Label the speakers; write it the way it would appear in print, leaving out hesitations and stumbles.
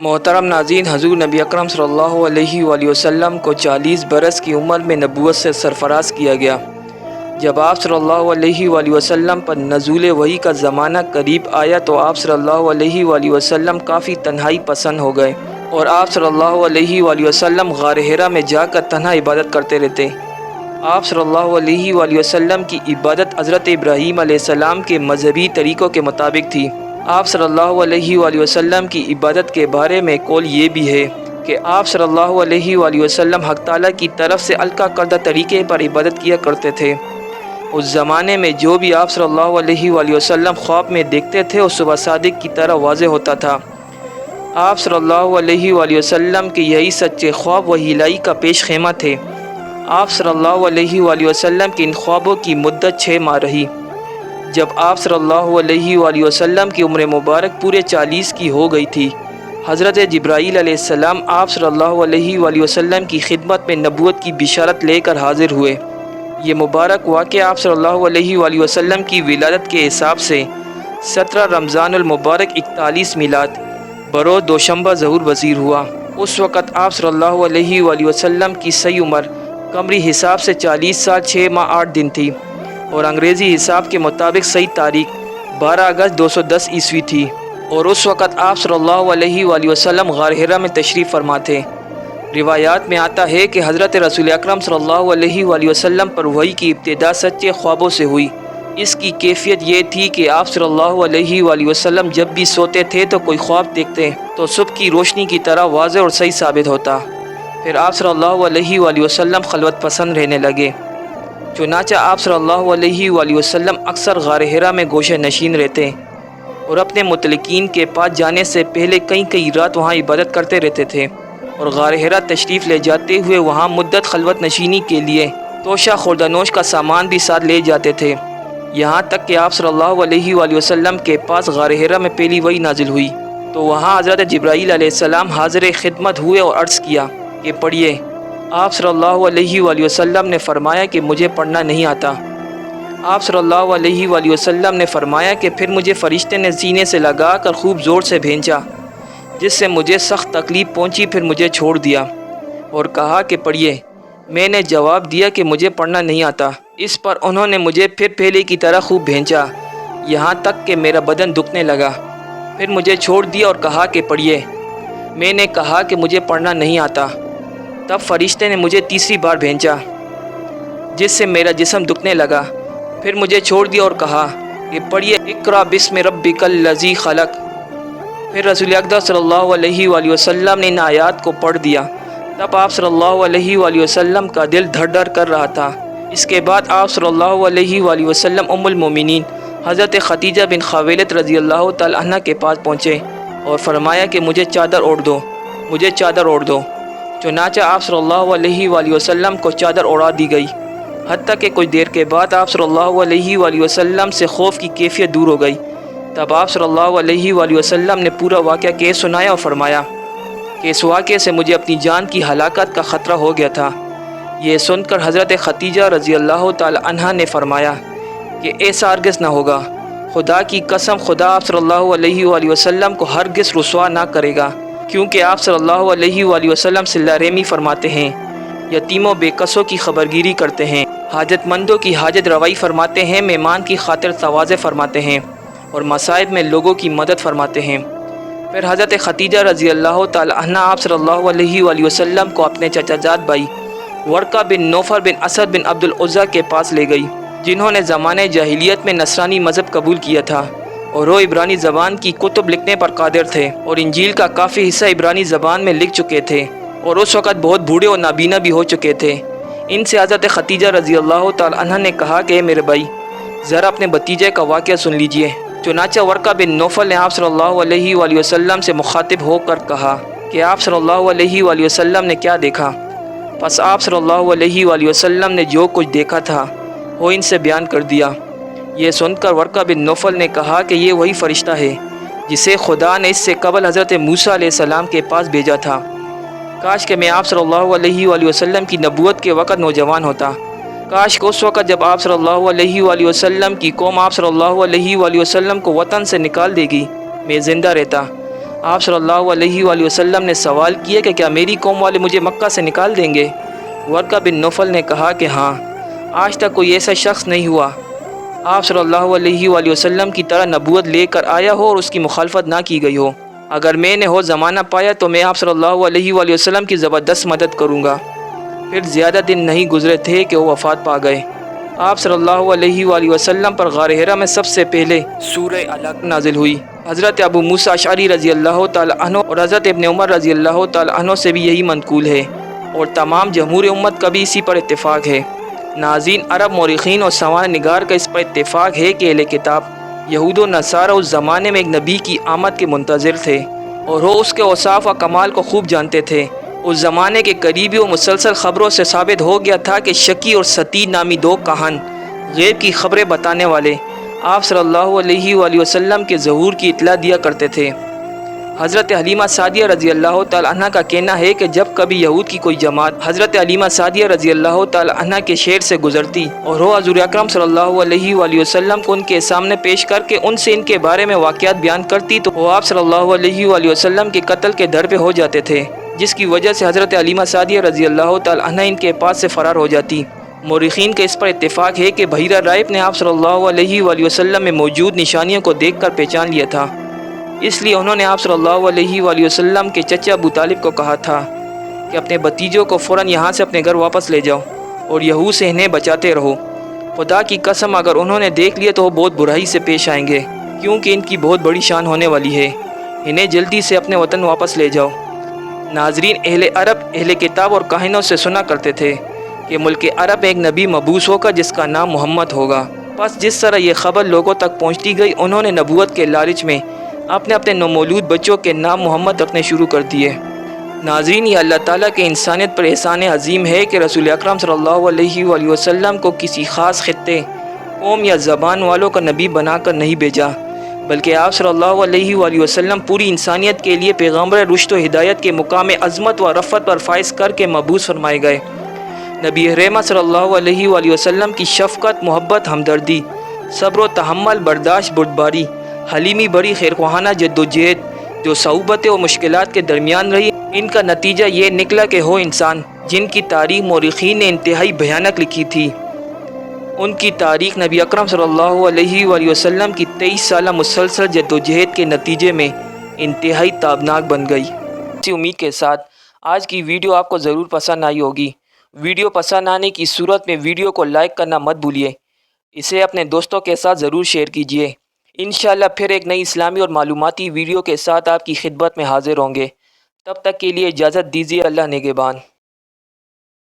Speaker 1: محترم ناظرین، حضور نبی اکرم صلی اللہ علیہ وآلہ وسلم کو 40 برس کی عمر میں نبوت سے سرفراز کیا گیا۔ جب آپ صلی اللہ علیہ وآلہ وسلم پر نزول وحی کا زمانہ قریب آیا تو آپ صلی اللہ علیہ وآلہ وسلم کافی تنہائی پسند ہو گئے اور آپ صلی اللہ علیہ وآلہ وسلم غار حرا میں جا کر تنہا عبادت کرتے رہتے۔ آپ صلی اللہ علیہ وآلہ وسلم کی عبادت حضرت ابراہیم علیہ السلام کے مذہبی طریقوں کے مطابق تھی۔ آپ صلی اللہ علیہ وآلہ وسلم کی عبادت کے بارے میں قول یہ بھی ہے کہ آپ صلی اللہ علیہ وآلہ وسلم حق تعالیٰ کی طرف سے القاء کردہ طریقے پر عبادت کیا کرتے تھے۔ اس زمانے میں جو بھی آپ صلی اللہ علیہ وآلہ وسلم خواب میں دیکھتے تھے وہ صبح صادق کی طرح واضح ہوتا تھا۔ آپ صلی اللہ علیہ وآلہ وسلم کے یہی سچے خواب وحی الہی کا پیش خیمہ تھے۔ آپ صلی اللہ علیہ وآلہ وسلم کے ان خوابوں کی مدت 6 ماہ رہی۔ جب آپ صلی اللہ علیہ وآلہ وسلم کی عمر مبارک پورے 40 کی ہو گئی تھی، حضرت جبرائیل علیہ السلام آپ صلی اللہ علیہ وآلہ وسلم کی خدمت میں نبوت کی بشارت لے کر حاضر ہوئے۔ یہ مبارک واقعہ آپ صلی اللہ علیہ وآلہ وسلم کی ولادت کے حساب سے 17 رمضان المبارک 41 میلاد بروز دوشنبہ ظہور پذیر ہوا۔ اس وقت آپ صلی اللہ علیہ وآلہ وسلم کی صحیح عمر قمری حساب سے 40 سال 6 ماہ 8 دن تھی اور انگریزی حساب کے مطابق صحیح تاریخ 12 اگست 210 عیسوی تھی، اور اس وقت آپ صلی اللہ علیہ وآلہ وسلم غار حرا میں تشریف فرما تھے۔ روایات میں آتا ہے کہ حضرت رسول اکرم صلی اللہ علیہ وآلہ وسلم پر وحی کی ابتدا سچے خوابوں سے ہوئی۔ اس کی کیفیت یہ تھی کہ آپ صلی اللہ علیہ وآلہ وسلم جب بھی سوتے تھے تو کوئی خواب دیکھتے تو صبح کی روشنی کی طرح واضح اور صحیح ثابت ہوتا۔ پھر آپ صلی اللہ علیہ وآلہ وسلم خلوت پسند رہنے لگے، چنانچہ آپ صلی اللہ علیہ وآلہ وسلم اکثر غار حرا میں گوشہ نشین رہتے اور اپنے متعلقین کے پاس جانے سے پہلے کئی رات وہاں عبادت کرتے رہتے تھے، اور غار حرا تشریف لے جاتے ہوئے وہاں مدت خلوت نشینی کے لیے توشہ خوردنوش کا سامان بھی ساتھ لے جاتے تھے، یہاں تک کہ آپ صلی اللہ علیہ وآلہ وسلم کے پاس غار حرا میں پہلی وحی نازل ہوئی تو وہاں حضرت جبرائیل علیہ السلام حاضر خدمت ہوئے اور عرض کیا کہ پڑھیے۔ آپ صلی اللہ علیہ وآلہ وسلم نے فرمایا کہ مجھے پڑھنا نہیں آتا۔ آپ صلی اللہ علیہ وآلہ وسلم نے فرمایا کہ پھر مجھے فرشتے نے سینے سے لگا کر خوب زور سے بھینچا، جس سے مجھے سخت تکلیف پہنچی، پھر مجھے چھوڑ دیا اور کہا کہ پڑھیے۔ میں نے جواب دیا کہ مجھے پڑھنا نہیں آتا۔ اس پر انہوں نے مجھے پھر پہلے کی طرح خوب بھینچا، یہاں تک کہ میرا بدن دکھنے لگا، پھر مجھے چھوڑ دیا اور کہا کہ پڑھیے۔ میں نے کہا کہ مجھے پڑھنا نہیں آتا۔ تب فرشتے نے مجھے تیسری بار بھینچا، جس سے میرا جسم دکھنے لگا، پھر مجھے چھوڑ دیا اور کہا کہ پڑھیے اقرأ بسم ربک الذی خلق۔ پھر رسول اکرم صلی اللہ علیہ وآلہ وسلم نے ان آیات کو پڑھ دیا۔ تب آپ صلی اللہ علیہ وآلہ وسلم کا دل دھڑ دھڑ کر رہا تھا۔ اس کے بعد آپ صلی اللہ علیہ وآلہ وسلم ام المومنین حضرت خدیجہ بن خویلد رضی اللہ تعالی عنہ کے پاس پہنچے اور فرمایا کہ مجھے چادر اوڑھ دو، مجھے چادر اوڑھ دو۔ چنانچہ آپ صلی اللہ علیہ وآلہ وسلم کو چادر اوڑھا دی گئی، حتیٰ کہ کچھ دیر کے بعد آپ صلی اللہ علیہ وآلہ وسلم سے خوف کی کیفیت دور ہو گئی۔ تب آپ صلی اللہ علیہ وآلہ وسلم نے پورا واقعہ کیس سنایا اور فرمایا کہ اس واقعے سے مجھے اپنی جان کی ہلاکت کا خطرہ ہو گیا تھا۔ یہ سن کر حضرت خدیجہ رضی اللہ تعالی عنہا نے فرمایا کہ ایسا ہرگز نہ ہوگا، خدا کی قسم خدا آپ صلی اللہ علیہ وآلہ وسلم کو ہرگز رسوا نہ کرے گا، کیونکہ آپ صلی اللہ علیہ وآلہ وسلم صلہ رحمی فرماتے ہیں، یتیموں بے کسوں کی خبرگیری کرتے ہیں، حاجت مندوں کی حاجت روائی فرماتے ہیں، مہمان کی خاطر تواضع فرماتے ہیں اور مصائب میں لوگوں کی مدد فرماتے ہیں۔ پھر حضرت خدیجہ رضی اللہ تعالی عنہ آپ صلی اللہ علیہ وآلہ وسلم کو اپنے چچا زاد بھائی ورقہ بن نوفل بن اسد بن عبد العزیٰ کے پاس لے گئی، جنہوں نے زمانۂ جاہلیت میں نصرانی مذہب قبول کیا تھا اور وہ عبرانی زبان کی کتب لکھنے پر قادر تھے اور انجیل کا کافی حصہ عبرانی زبان میں لکھ چکے تھے، اور اس وقت بہت بوڑھے اور نابینا بھی ہو چکے تھے۔ ان سے حضرت خدیجہ رضی اللہ تعالی عنہ نے کہا کہ اے میرے بھائی، ذرا اپنے بھتیجے کا واقعہ سن لیجئے۔ چنانچہ ورقہ بن نوفل نے آپ صلی اللہ علیہ وآلہ وسلم سے مخاطب ہو کر کہا کہ آپ صلی اللہ علیہ وآلہ وسلم نے کیا دیکھا؟ پس آپ صلی اللہ علیہ وآلہ وسلم نے جو کچھ دیکھا تھا وہ ان سے بیان کر دیا۔ یہ سن کر ورقہ بن نوفل نے کہا کہ یہ وہی فرشتہ ہے جسے خدا نے اس سے قبل حضرت موسیٰ علیہ السلام کے پاس بھیجا تھا۔ کاش کہ میں آپ صلی اللہ علیہ وآلہ وسلم کی نبوت کے وقت نوجوان ہوتا، کاش کہ اس وقت جب آپ صلی اللہ علیہ وآلہ وسلم کی قوم آپ صلی اللہ علیہ وآلہ وسلم کو وطن سے نکال دے گی میں زندہ رہتا۔ آپ صلی اللہ علیہ وآلہ وسلم نے سوال کیا کہ کیا میری قوم والے مجھے مکہ سے نکال دیں گے؟ ورقہ بن نوفل نے کہا کہ ہاں، آج تک کوئی ایسا شخص نہیں ہوا آپ صلی اللہ علیہ وآلہ وسلم کی طرح نبوت لے کر آیا ہو اور اس کی مخالفت نہ کی گئی ہو۔ اگر میں نے وہ زمانہ پایا تو میں آپ صلی اللہ علیہ وآلہ وسلم کی زبردست مدد کروں گا۔ پھر زیادہ دن نہیں گزرے تھے کہ وہ وفات پا گئے۔ آپ صلی اللہ علیہ وآلہ وسلم پر غار حرا میں سب سے پہلے سورہ علق نازل ہوئی۔ حضرت ابو موسیٰ اشعری رضی اللہ تعالی عنہ اور حضرت ابن عمر رضی اللہ تعالی عنہ سے بھی یہی منقول ہے، اور تمام جمہور امت کا بھی اسی پر اتفاق ہے۔ ناظرین، عرب مورخین اور سوانح نگار کا اس پر اتفاق ہے کہ اہل کتاب یہود و نصارہ اس زمانے میں ایک نبی کی آمد کے منتظر تھے، اور وہ اس کے اوصاف و کمال کو خوب جانتے تھے۔ اس زمانے کے قریبی و مسلسل خبروں سے ثابت ہو گیا تھا کہ شکی اور ستی نامی دو کاہن، غیب کی خبریں بتانے والے، آپ صلی اللہ علیہ وآلہ وسلم کے ظہور کی اطلاع دیا کرتے تھے۔ حضرت حلیمہ سعدیہ رضی اللہ تعالی عنہ کا کہنا ہے کہ جب کبھی یہود کی کوئی جماعت حضرت حلیمہ سعدیہ رضی اللہ تعالی عنہ کے شہر سے گزرتی اور وہ حضور اکرم صلی اللہ علیہ وآلہ وسلم کو ان کے سامنے پیش کر کے ان سے ان کے بارے میں واقعات بیان کرتی تو وہ آپ صلی اللہ علیہ وآلہ وسلم کے قتل کے در پہ ہو جاتے تھے، جس کی وجہ سے حضرت حلیمہ سعدیہ رضی اللہ تعالی عنہ ان کے پاس سے فرار ہو جاتی۔ مورخین کا اس پر اتفاق ہے کہ بحیرہ رائب نے آپ صلی اللہ علیہ وآلہ وسلم میں موجود نشانیوں کو دیکھ کر پہچان لیا تھا، اس لیے انہوں نے آپ صلی اللہ علیہ وآلہ وسلم کے چچا ابو طالب کو کہا تھا کہ اپنے بھتیجوں کو فوراً یہاں سے اپنے گھر واپس لے جاؤ اور یہود سے انہیں بچاتے رہو۔ خدا کی قسم اگر انہوں نے دیکھ لیا تو وہ بہت برائی سے پیش آئیں گے، کیونکہ ان کی بہت بڑی شان ہونے والی ہے۔ انہیں جلدی سے اپنے وطن واپس لے جاؤ۔ ناظرین، اہل عرب اہل کتاب اور کاہنوں سے سنا کرتے تھے کہ ملک عرب میں ایک نبی مبعوث ہوگا جس کا نام محمد ہوگا۔ بس جس طرح یہ خبر لوگوں تک پہنچتی گئی، انہوں نے نبوت کے لالچ میں اپنے نومولود بچوں کے نام محمد رکھنے شروع کر دیے۔ ناظرین، یہ اللہ تعالیٰ کے انسانیت پر احسان عظیم ہے کہ رسول اکرم صلی اللہ علیہ وآلہ وسلم کو کسی خاص خطے، قوم یا زبان والوں کا نبی بنا کر نہیں بھیجا، بلکہ آپ صلی اللہ علیہ وآلہ وسلم پوری انسانیت کے لیے پیغمبر رشد و ہدایت کے مقام عظمت و رفعت پر فائز کر کے مبعوث فرمائے گئے۔ نبی رحمت صلی اللہ علیہ وآلہ وسلم کی شفقت، محبت، ہمدردی، صبر و تحمل، برداشت، بردباری، حلیمی، بڑی خیرخواہانہ جد و جہد جو صعوبتیں و مشکلات کے درمیان رہی، ان کا نتیجہ یہ نکلا کہ وہ انسان جن کی تاریخ مورخین نے انتہائی بھیانک لکھی تھی، ان کی تاریخ نبی اکرم صلی اللہ علیہ وآلہ وسلم کی 23 سالہ مسلسل جد و جہد کے نتیجے میں انتہائی تابناک بن گئی۔ اسی امید کے ساتھ آج کی ویڈیو آپ کو ضرور پسند آئی ہوگی۔ ویڈیو پسند آنے کی صورت میں ویڈیو کو لائک کرنا مت بھولیے، اسے اپنے دوستوں کے ساتھ ضرور شیئر کیجیے۔ انشاءاللہ پھر ایک نئی اسلامی اور معلوماتی ویڈیو کے ساتھ آپ کی خدمت میں حاضر ہوں گے۔ تب تک کے لیے اجازت دیجیے، اللہ نگہبان۔